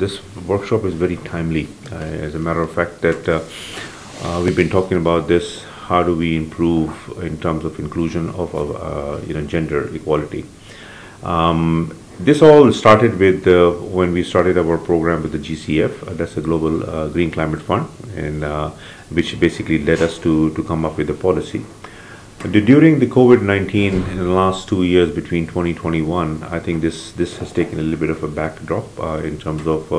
This workshop is very timely. As a matter of fact, that we've been talking about this. How do we improve in terms of inclusion of gender equality? This all started with when we started our program with the GCF. That's the Global Green Climate Fund, and which basically led us to come up with a policy. During the COVID-19 in the last 2 years between 2021, I think this has taken a little bit of a backdrop in terms of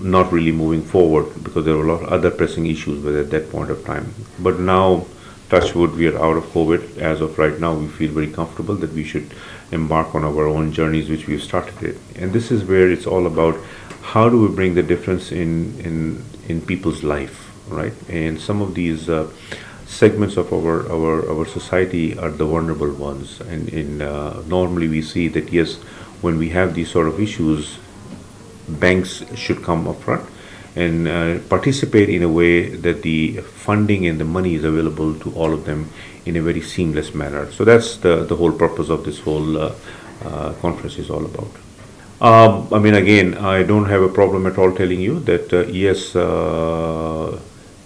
not really moving forward, because there were a lot of other pressing issues at that point of time. But now, touch wood, we are out of COVID. As of right now, we feel very comfortable that we should embark on our own journeys, which we've started it. And this is where it's all about: how do we bring the difference in people's life, right? And some of these segments of our society are the vulnerable ones, and normally we see that, yes, when we have these sort of issues, banks should come up front and participate in a way that the funding and the money is available to all of them in a very seamless manner. So that's the whole purpose of this whole conference is all about. I mean, again, I don't have a problem at all telling you that yes,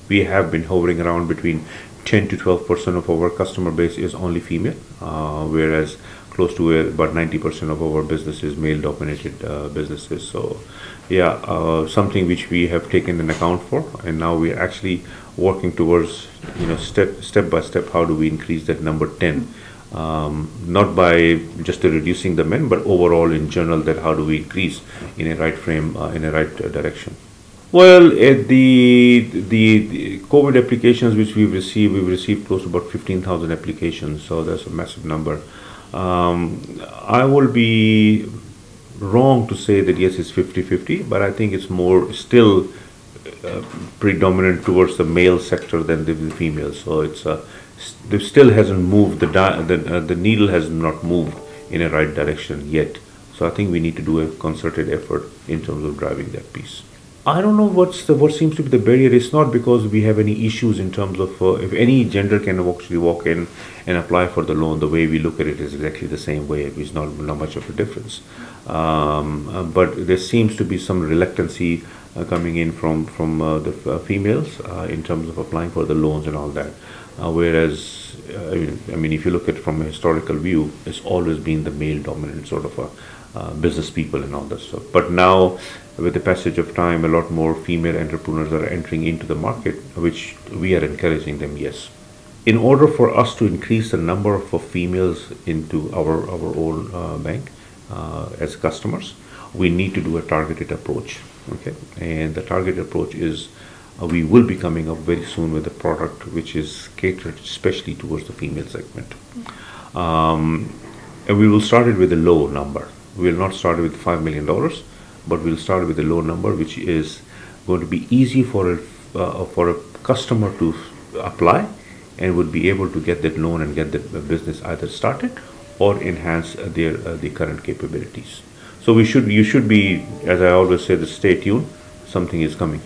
we have been hovering around between 10 to 12% of our customer base is only female, whereas close to about 90% of our business is male-dominated businesses. So, yeah, something which we have taken an account for, and now we are actually working towards, step by step, how do we increase that number 10? Not by just reducing the men, but overall in general, that how do we increase in a right frame, in a right direction. Well, the COVID applications which we've received close to about 15,000 applications, so that's a massive number. I will be wrong to say that yes, it's 50-50, but I think it's more still predominant towards the male sector than the female. So it's there still hasn't moved, the needle has not moved in a right direction yet. So I think we need to do a concerted effort in terms of driving that piece. I don't know what seems to be the barrier. It's not because we have any issues in terms of if any gender can actually walk in and apply for the loan. The way we look at it is exactly the same way. It's not much of a difference. But there seems to be some reluctancy coming in from the females in terms of applying for the loans and all that. Whereas, I mean, if you look at it from a historical view, it's always been the male-dominant sort of business people and all that stuff. But now, with the passage of time, a lot more female entrepreneurs are entering into the market, which we are encouraging them, yes. In order for us to increase the number of females into our own bank as customers, we need to do a targeted approach, okay? And the targeted approach is we will be coming up very soon with a product which is catered especially towards the female segment. And we will start it with a low number. We will not start it with $5 million, but we'll start with a low number, which is going to be easy for a customer to apply and would be able to get that loan and get the business either started or enhance the current capabilities. So you should be, as I always say, stay tuned. Something is coming.